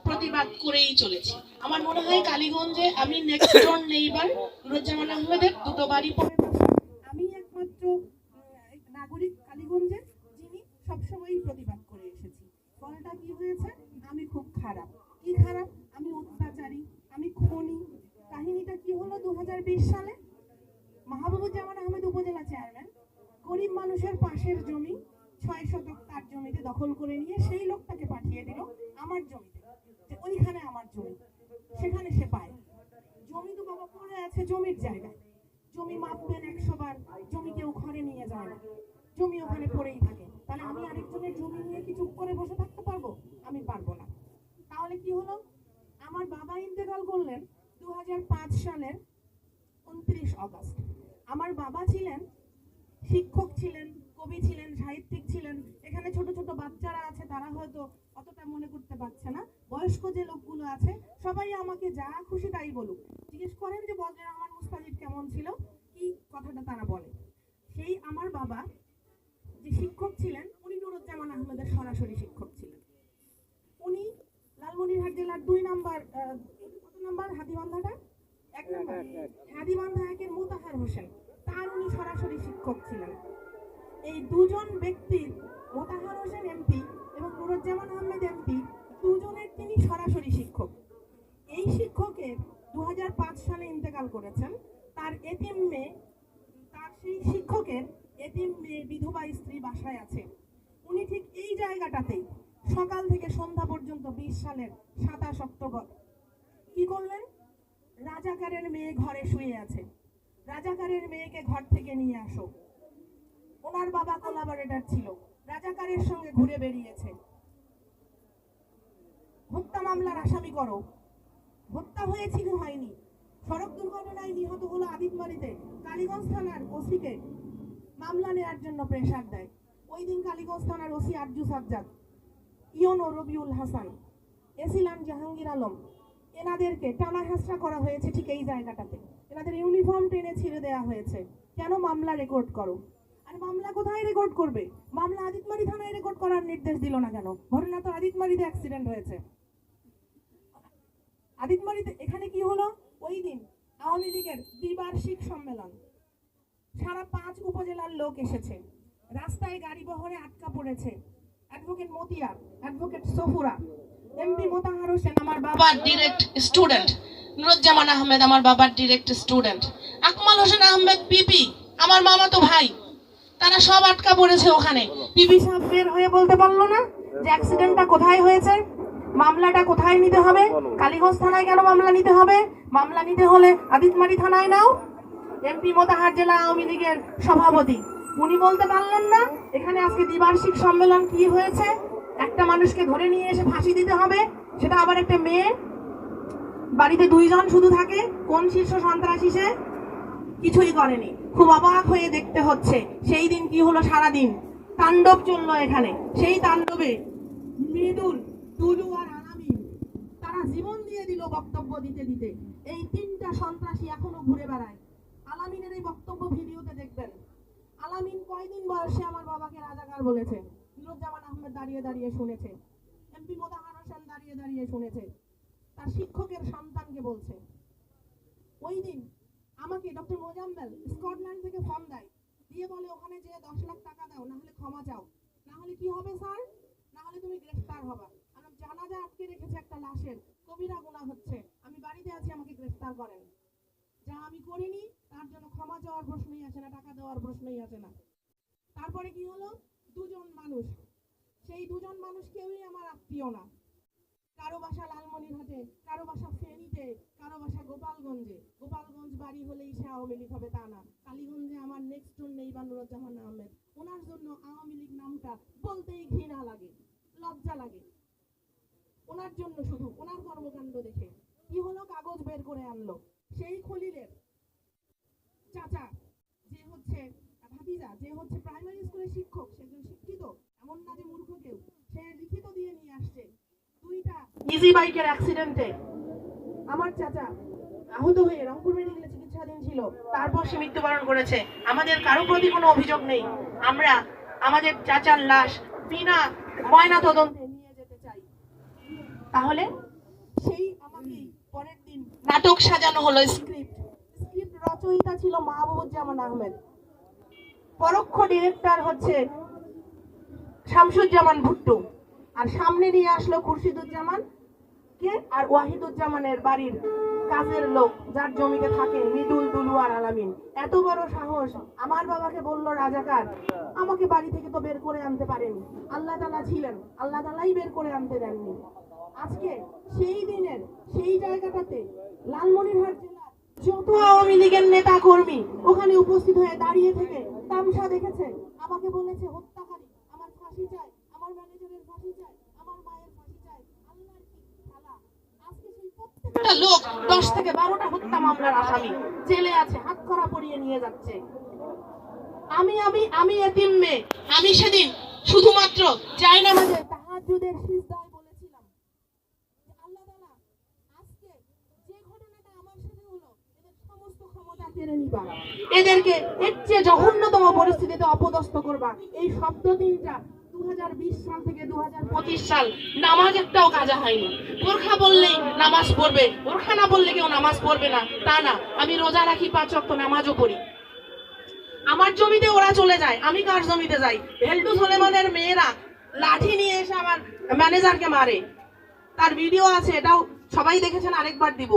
প্রতিবাদ করেই চলেছি। আমার মনে হয় কালীগঞ্জে আমি নেক্সট ডোর নেইবার নুরুজ্জামান আহমেদের দুটো বাড়ি পড়ে আমি একমাত্র নাগরিক কালীগঞ্জের যিনি সবসময়ই প্রতিবাদ করে এসেছি। ফলটা কি হয়েছে? আমি খুব খারাপ। কি খারাপ? আমি অত্যাচারী, আমি খুনি। কাহিনীটা কি হলো 2020 সালে? মাহবুবুজ্জামান আহমেদ উপজেলা চেয়ারম্যান গরিব মানুষের পাশের জমি 6 শতক তার জমিতে দখল করে নিয়ে সেই লোকটাকে পাঠিয়ে দিল আমার জমিতে, যে ওইখানে আমার জমি, সেখানে সে পায়। জমি তো বাবা পড়ে আছে জমির জায়গায়, জমি মাপবেন 100 বার, জমি কেউ ঘরে নিয়ে যায় না, জমি ওখানে পড়েই থাকে। তাহলে আমি আরেকজনের জমি নিয়ে কি চুপ করে বসে থাকতে পারবো? আমি পারবো না। তাহলে কি হলো? আমার বাবা ইন্তেকাল করলেন 2005 সালের 29 আগস্ট। আমার বাবা ছিলেন শিক্ষক, ছিলেন কবি, ছিলেন সাহিত্যিক, ছিলেন। এখানে ছোট ছোট বাচ্চারা আছে, তারা হয়তো অতটা মনে করতে পারছে না। বয়স্ক যে লোকগুলো আছে সবাই আমাকে যা খুশি তাই বলুক, জিজ্ঞেস করেন যে বজলুর রহমান মুস্তাজিব কেমন ছিল, কি কথাটা তারা বলে। সেই আমার বাবা যে শিক্ষক ছিলেন, উনি নুরুজ্জামান আহমেদের সরাসরি শিক্ষক ছিলেন। উনি লালমনিরহাট জেলার 2 নম্বর কত নম্বর হাতিবান্ধাটা 1 নম্বর হাতিবান্ধা 1-এর মোতাহার হোসেন, তার উনি সরাসরি শিক্ষক ছিলেন। এই দুজন ব্যক্তির, মোতাহার হোসেন এমপি এবং নুরুজ্জামান আহমেদ এমপি, দুজনের তিনি সরাসরি শিক্ষক। এই শিক্ষকের 2005 সালে ইন্তেকাল করেছেন। তার এতিম মেয়ে, তার সেই শিক্ষকের এতিম মেয়ে বিধবা স্ত্রী বাসায় আছে। উনি ঠিক এই জায়গাটাতেই সকাল থেকে সন্ধ্যা পর্যন্ত 20 সালের 27 অক্টোবর কি করলেন? রাজাকারের মেয়ে ঘরে শুয়ে আছে, রাজাকারের মেয়েকে ঘর থেকে নিয়ে আসো। ওনার বাবা কোলাবরেটর ছিল, রাজাকারের সঙ্গে ঘুরে বেরিয়েছে। হত্যা মামলার আসামি করো। হত্যা হয়েছিল, হয়নি। সড়ক দুর্ঘটনায় নিহত হলো আদিতমারিতে, কালীগঞ্জ থানার ওসিকে মামলা নেওয়ার জন্য প্রেসার দেয়। ওই দিন কালীগঞ্জ থানার ওসি আরজু সাজ্জাদ, ইওনো রবিউল হাসান, এসিলান জাহাঙ্গীর আলম, এনাদেরকে টানা হেঁচড়া করা হয়েছে ঠিক এই জায়গাটাতে। এনাদের ইউনিফর্ম টেনে ছিঁড়ে দেওয়া হয়েছে। কেন? মামলা রেকর্ড করো। আর মামলা কোথায় রেকর্ড করবে? মামলা আদিতমারি থানায় রেকর্ড করার নির্দেশ দিল না কেন? ঘটনা তো আদিতমারিতে অ্যাক্সিডেন্ট হয়েছে। আদিতমারিতে এখানে কি হলো? ওই দিন আওয়ামী লীগের দ্বিবার্ষিক সম্মেলন, সারা 5 উপজেলার লোক এসেছে। রাস্তায় গাড়ি বহরে আটকা পড়েছে advocate Motiar, advocate Safura, MP Motahar Hossain আমার বাবার ডিরেক্ট স্টুডেন্ট, নুরুজ্জামান আহমেদ আমার বাবার ডিরেক্ট স্টুডেন্ট, আকমাল হোসেন আহমেদ পিপি আমার মামাতো ভাই, তারা সব আটকা পড়েছে ওখানে। পিপি সাহেব বের হয়ে বলতে পারলো না যে অ্যাক্সিডেন্টটা কোথায় হয়েছে, মামলাটা কোথায় নিতে হবে। কালীগঞ্জ থানায় কেন মামলা নিতে হবে? মামলা নিতে হলে আদিতমারি থানায় নাও। এমপি মোতাহার জেলা আওয়ামী লীগের সভাপতি, উনি বলতে পারলেন না এখানে আজকে দ্বিবার্ষিক সম্মেলন কি হয়েছে, একটা মানুষকে ধরে নিয়ে এসে ফাঁসি দিতে হবে, সেটা আবার একটা মেয়ে, বাড়িতে 2 জন শুধু থাকে, কোন শীর্ষ সন্ত্রাসী সে? কিছুই করেনি। খুব অবাক হয়ে দেখতে হচ্ছে সেই দিন কি হলো। সারাদিন তাণ্ডব চললো এখানে। সেই তাণ্ডবে মৃদুল, টুলু আর আলামিন তারা জীবন দিয়ে দিল বক্তব্য দিতে দিতে। এই 3টা সন্ত্রাসী এখনো ঘুরে বেড়ায়। আলামিনের এই বক্তব্য ভিডিওতে দেখবেন। আলামিন কয়দিন বয়সে আমার বাবাকে রাজাকার বলেছে, নুরুজ্জামান আহমেদ দাঁড়িয়ে দাঁড়িয়ে শুনেছে, এমপি মোতাহার হোসেন দাঁড়িয়ে দাঁড়িয়ে শুনেছে, তার শিক্ষকের সন্তানকে বলছে। ওই দিন আমাকে ডক্টর মোজাম্মেল স্কটল্যান্ড থেকে ফোন দেয়, দিয়ে বলে ওখানে যে 10 লাখ টাকা দাও, না হলে ক্ষমা চাও। না হলে কি হবে স্যার? না হলে তুমি গ্রেফতার হবা। আমার জানাজা আটকে রেখেছে একটা লাশের, কবিরা গুনাহ হচ্ছে, আমি বাড়িতে আছি, আমাকে গ্রেফতার করেন। যা আমি করিনি তার জন্য ক্ষমা চাওয়ার প্রশ্নই আসে না, টাকা দেওয়ার প্রশ্নই আসে না। তারপরে কি হলো? 2 জন মানুষ, সেই 2 জন মানুষ কেউই আমার আত্মীয় না। কারো বাসা লালমনিরহাটে, কারো বাসা ফেনীতে, কারো বাসা গোপালগঞ্জে। গোপালগঞ্জ বাড়ি হলেই সে আওয়ামী লীগ হবে তা না। কালীগঞ্জে আমার next door neighbour Nuruzzaman Ahmed, ওনার জন্য আওয়ামী লীগ নামটা বলতেই ঘৃণা লাগে, লজ্জা লাগে। ওনার জন্য শুধু, ওনার কর্মকাণ্ড দেখে কি হলো? কাগজ বের করে আনলো। সেই খলিলের চাচা, যে হচ্ছে ভাতিজা, যে হচ্ছে প্রাইমারি স্কুলের শিক্ষক, সে শিক্ষিত, এমন না যে মূর্খ কেউ, সে লিখিত দিয়ে নিয়ে আসছে 2টা ইজি বাইকের অ্যাক্সিডেন্টে আমার চাচা আহত হয়ে রংপুর মেডিকেলে চিকিৎসাধীন ছিল, তারপর সে মৃত্যুবরণ করেছে। আমাদের কারো প্রতি কোনো অভিযোগ নেই। আমরা আমাদের চাচার লাশ বিনা ময়না তদন্তে নিয়ে যেতে চাই। তাহলে সেই আমাকে পরের দিন নাটক সাজানো হলো, স্ক্রিপ্ট রচয়িতা ছিল মাহবুবুজ্জামান আহমেদ, পরোক্ষ ডিরেক্টর হচ্ছে শামসুজ্জামান ভুট্টু, আর সামনে নিয়ে আসলো খুরশিদুজ্জামান কে আর ওয়াহিদুজ্জামানের বাড়ির কাজের লোক, যার জমিতে থাকে মৃদুল, দুলু আর আলামিন। এত বড় সাহস! আমার বাবাকে বলল রাজাকার। আমাকে বাড়ি থেকে তো বের করে আনতে পারেনি, আল্লাহ তাআলা ছিলেন, আল্লাহ তাআলাই বের করে আনতে দেননি। আজকে সেই দিনের সেই জায়গাটাতে লালমনিরহাট জেলার যত আওয়ামী লীগের নেতা কর্মী ওখানে উপস্থিত হয়ে দাঁড়িয়ে থেকে তামসা দেখেছে, আমাকে বলেছে হত্যাকারী, আমার ফাঁসি চাই, আমার ম্যানেজারের ফাঁসি চাই, আমার মায়ের ফাঁসি চাই। আল্লাহর কি খেলা! আজকে সেই প্রত্যেকটা লোক 10 থেকে 12টা হত্যা মামলার আসামি জেলে আছে, হাতকড়া পরিয়ে নিয়ে যাচ্ছে। আমি এতিম মেয়ে। আমি সেদিন শুধুমাত্র জায়নামাজে তাহাজ্জুদের সিজদায় বলেছিলাম যে আল্লাহ তাআলা আজকে যে ঘটনাটা আমার সাথে হলো এদের সমস্ত ক্ষমতা কেড়ে নিবা, এদেরকে এর চেয়ে জঘন্যতম পরিস্থিতিতে অপদস্থ করবা। এই শব্দ তিনটা 2020 সাল থেকে 2025 সাল নামাজ একটাও কাজা হয়নি। বোরখা বললেই নামাজ পড়বে, বোরখা না বললে কেউ নামাজ পড়বে না তা না। আমি রোজা রাখি, 5 ওয়াক্ত নামাজও পড়ি। আমার জমিতে ওরা চলে যায়, আমি কার জমিতে যাই? ভেল্টু সুলেমানের মেয়েরা লাঠি নিয়ে এসে আমার ম্যানেজারকে মারে, তার ভিডিও আছে, এটাও সবাই দেখেছেন, আরেকবার দিব।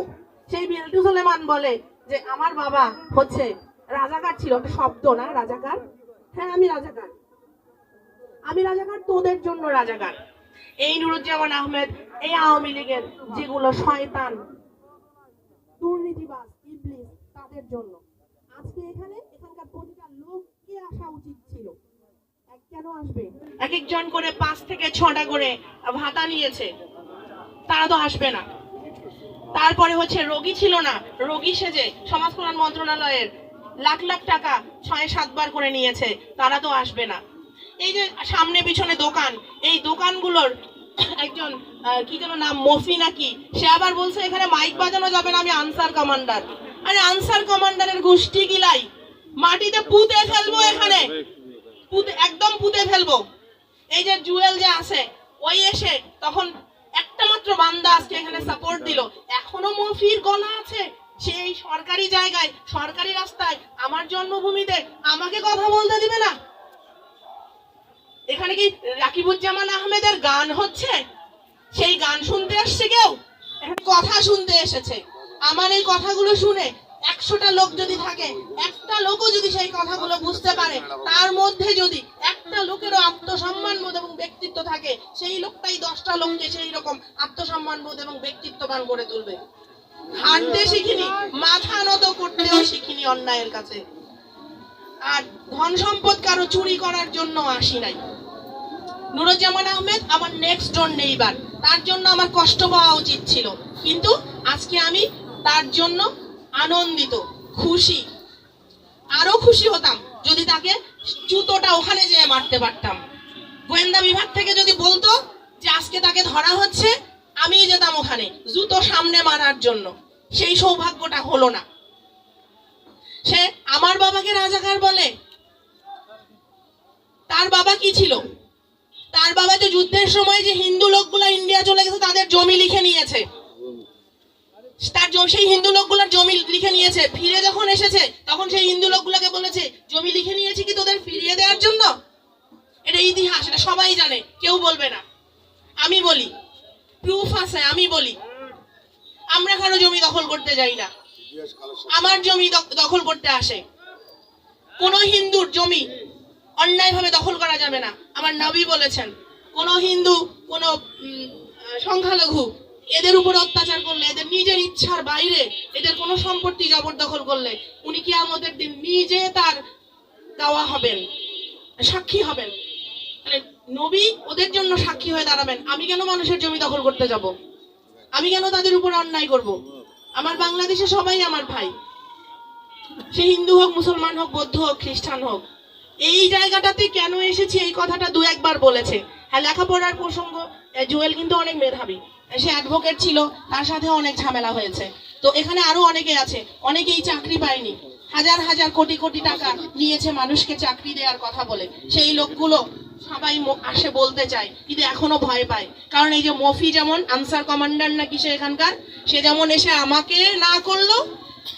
সেই ভেল্টু সুলেমান বলে যে আমার বাবা হচ্ছে রাজাকার ছিল, একটা শব্দ না রাজাকার? হ্যাঁ আমি রাজাকার, আমি রাজাকার, তোদের জন্য রাজাকার। এই নুরুজ্জামান আহমেদ, এই আওয়ামী লীগের যেগুলো শয়তান, দুর্নীতিবাজ, ইবলিস, তাদের জন্য আজকে এখানকার প্রতিটা লোককে আসা উচিত ছিল। কেন আসবে? এক একজন করে 5 থেকে 6টা করে ভাতা নিয়েছে, তারা তো আসবে না। তারপরে হচ্ছে রোগী ছিল না, রোগী সেজে সমাজ কল্যাণ মন্ত্রণালয়ের লাখ লাখ টাকা 6-7 বার করে নিয়েছে, তারা তো আসবে না। এই যে সামনে পিছনে দোকান, এই দোকানগুলোর একজন কি যেন নাম, মফি নাকি, সে আবার বলছে এখানে মাইক বাজানো যাবে না, আমি আনসার কমান্ডার। আরে আনসার কমান্ডারের গোষ্ঠী গিলাই, মাটিতে পুঁতে ফেলবো, এখানে একদম পুঁতে ফেলবো। এই যে জুয়েল যে আছে, ওই এসে তখন একটা মাত্র বান্দা আজকে এখানে সাপোর্ট দিল, এখনো মফির গলা আছে। সেই সরকারি জায়গায়, সরকারি রাস্তায়, আমার জন্মভূমিতে আমাকে কথা বলতে দিবে না? এখানে কি রাকিবুজ্জামান আহমেদের গান হচ্ছে? সেই গান শুনতে আসছে কেউ? এখানে কথা শুনতে এসেছে। আমার এই কথাগুলো শুনে 100টা লোক যদি থাকে, একটা লোকও যদি সেই কথাগুলো বুঝতে পারে, তার মধ্যে যদি একটা লোকেরও আত্মসম্মান বোধ এবং ব্যক্তিত্ব থাকে, সেই লোকটাই 10টা লোককে সেই রকম আত্মসম্মান বোধ এবং ব্যক্তিত্ববান করে তুলবে। হাঁটতে শিখিনি, মাথা নত করতেও শিখিনি অন্যায়ের কাছে। আর ধন সম্পদ কারো চুরি করার জন্য আসি নাই। নুরুজ্জামান আহমেদ আমার নেক্সট ডোর নেইবার, তার জন্য আমার কষ্ট পাওয়া উচিত ছিল, কিন্তু আজকে আমি তার জন্য আনন্দিত, খুশি। আরো খুশি হতাম যদি তাকে জুতোটা ওখানে যেয়ে মারতে পারতাম। গোয়েন্দা বিভাগ থেকে যদি বলতো যে আজকে তাকে ধরা হচ্ছে, আমি যেতাম ওখানে জুতো সামনে মারার জন্য। সেই সৌভাগ্যটা হলো না। সে আমার বাবাকে রাজাকার বলে। তার বাবা কি ছিল? তার বাবা তো যুদ্ধের সময় যে হিন্দু লোকগুলা ইন্ডিয়া চলে গেছে তাদের জমি লিখে নিয়েছে, সেই হিন্দু লোকগুলার জমি লিখে নিয়েছে। ফিরে যখন এসেছে তখন সেই হিন্দু লোকগুলাকে বলেছে জমি লিখে নিয়েছি কি তোদের ফিরিয়ে দেওয়ার জন্য। এটা ইতিহাস, এটা সবাই জানে, কেউ বলবে না। আমি বলি, প্রুফ আছে, আমি বলি আমরা কারো জমি দখল করতে যাই না, আমার জমি দখল করতে আসে। কোন হিন্দুর জমি অন্যায়ভাবে দখল করা যাবে না। আমার নবী বলেছেন কোন হিন্দু, কোন সংখ্যালঘু এদের উপর অত্যাচার করলে, এদের নিজের ইচ্ছার বাইরে এদের কোন সম্পত্তি জবরদখল করলে উনি কিয়ামতের দিন নিজে তার গাওয়া হবেন, সাক্ষী হবেন। মানে নবী ওদের জন্য সাক্ষী হয়ে দাঁড়াবেন। আমি কেন মানুষের জমি দখল করতে যাব? আমি কেন তাদের উপর অন্যায় করব? আমার বাংলাদেশে সবাই আমার ভাই, সে হিন্দু হোক, মুসলমান হোক, বৌদ্ধ হোক, খ্রিস্টান হোক। এই জায়গাটাতে কেন এসেছি এই কথাটা 2-1 বার বলেছে। হ্যাঁ, লেখাপড়ার প্রসঙ্গ, জুয়েল কিন্তু অনেক মেধাবী, সে অ্যাডভোকেট ছিল, তার সাথে অনেক ঝামেলা হয়েছে। তো এখানে আরো অনেকে আছে, অনেকেই চাকরি পায়নি, হাজার হাজার কোটি কোটি টাকা নিয়েছে মানুষকে চাকরি দেওয়ার কথা বলে। সেই লোকগুলো সবাই আসে বলতে চায়, কিন্তু এখনো ভয় পায়। কারণ এই যে মফি যেমন আনসার কমান্ডার নাকি সে এখানকার, সে যেমন এসে আমাকে না করলো,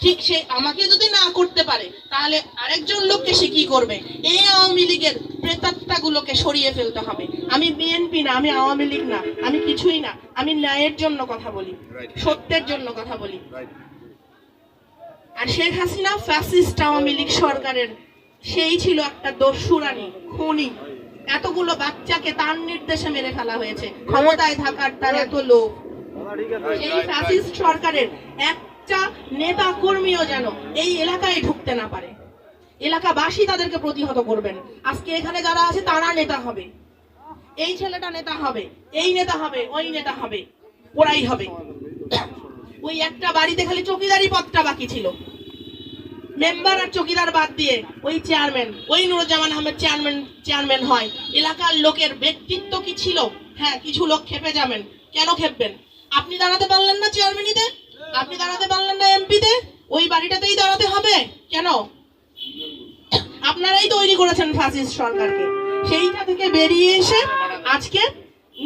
ঠিক সে আমাকে যদি না করতে পারে তাহলে আরেকজন লোককে সে কি করবে। এই আওয়ামী লীগের প্রেতাত্মা গুলোকে সরিয়ে ফেলতে হবে। আমি বিএনপি না, আমি আওয়ামী লীগ না, আমি কিছুই না, আমি ন্যায়ের জন্য কথা বলি, সত্যের জন্য কথা বলি। আর শেখ হাসিনা ফ্যাসিস্ট আওয়ামী লীগ সরকারের সেই ছিল একটা দস্যুরানী, খুনি। এতগুলো বাচ্চাকে তার নির্দেশে মেরে ফেলা হয়েছে, ক্ষমতায় থাকার তার এত লোভ। সেই ফ্যাসিস্ট সরকারের একটা নেতা কর্মীও যেন এই এলাকায় ঢুকতে না পারে। এলাকাবাসী তাদেরকে প্রতিহত করবেন। আজকে এখানে যারা আছে তারা নেতা হবে, এই ছেলেটা নেতা হবে, এই নেতা হবে, ওই নেতা হবে, ওরাই হবে। ওই একটা বাড়িতে খালি চকিদারি পদটা বাকি ছিল, মেম্বার আর চকিদার বাদ দিয়ে ওই চেয়ারম্যান, ওই নুরুজ্জামান আহমেদ চেয়ারম্যান হয়। এলাকার লোকের ব্যক্তিত্ব কি ছিল? হ্যাঁ, কিছু লোক খেপে যাবেন। কেন খেপবেন? আপনি দাঁড়াতে পারলেন না চেয়ারম্যানিতে, আপনি দাঁড়াতে পারলেন না এমপিতে, ওই বাড়িটাতেই দাঁড়াতে হবে কেন? আপনারাই তৈরি করেছেন ফ্যাসিস্ট সরকারকে। সেইটা থেকে বেরিয়ে এসে আজকে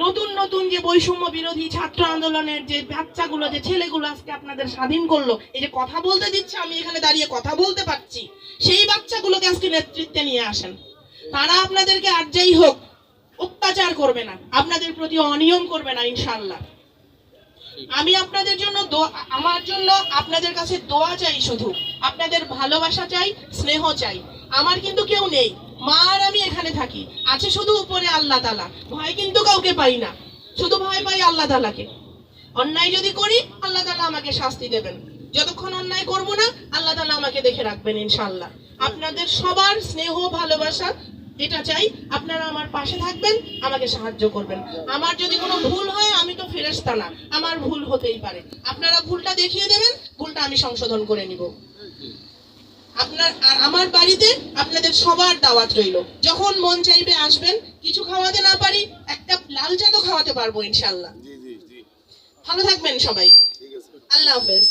নতুন নতুন যে বৈষম্য বিরোধী ছাত্র আন্দোলনের যে বাচ্চাগুলো, যে ছেলেগুলো আজকে আপনাদের স্বাধীন করলো, এই যে কথা বলতে দিচ্ছে, আমি এখানে দাঁড়িয়ে কথা বলতে পারছি, সেই বাচ্চাগুলোকে আজকে নেতৃত্বে নিয়ে আসেন। তারা আপনাদেরকে আর যাই হোক অত্যাচার করবে না, আপনাদের প্রতি অনিয়ম করবে না ইনশাআল্লাহ। আমি আপনাদের জন্য আমার জন্য আপনাদের কাছে দোয়া চাই, শুধু আপনাদের ভালোবাসা চাই, স্নেহ চাই। আমার কিন্তু কেউ নেই, মা আর আমি এখানে থাকি, আছে শুধু উপরে আল্লাহ তাআলা। ভয় কিন্তু কাউকে পাই না, শুধু ভয় পাই আল্লাহ তাআলাকে। অন্যায় যদি করি আল্লাহ তাআলা আমাকে শাস্তি দেবেন, যতক্ষণ অন্যায় করব না আল্লাহ তাআলা আমাকে দেখে রাখবেন ইনশাআল্লাহ। আপনাদের সবার স্নেহ ভালোবাসা এটা চাই, আপনারা আমার পাশে থাকবেন, আমাকে সাহায্য করবেন। আমার যদি কোনো ভুল হয়, আমি তো ফেরেশতা না, আমার ভুল হতেই পারে, আপনারা ভুলটা দেখিয়ে দেবেন, ভুলটা আমি সংশোধন করে নিব। আপনার আর আমার বাড়িতে আপনাদের সবার দাওয়াত রইল, যখন মন চাইবে আসবেন। কিছু খাওয়াতে না পারি, একটা লাল চা তো খাওয়াতে পারবো ইনশাআল্লাহ। ভালো থাকবেন সবাই, আল্লাহ হাফেজ।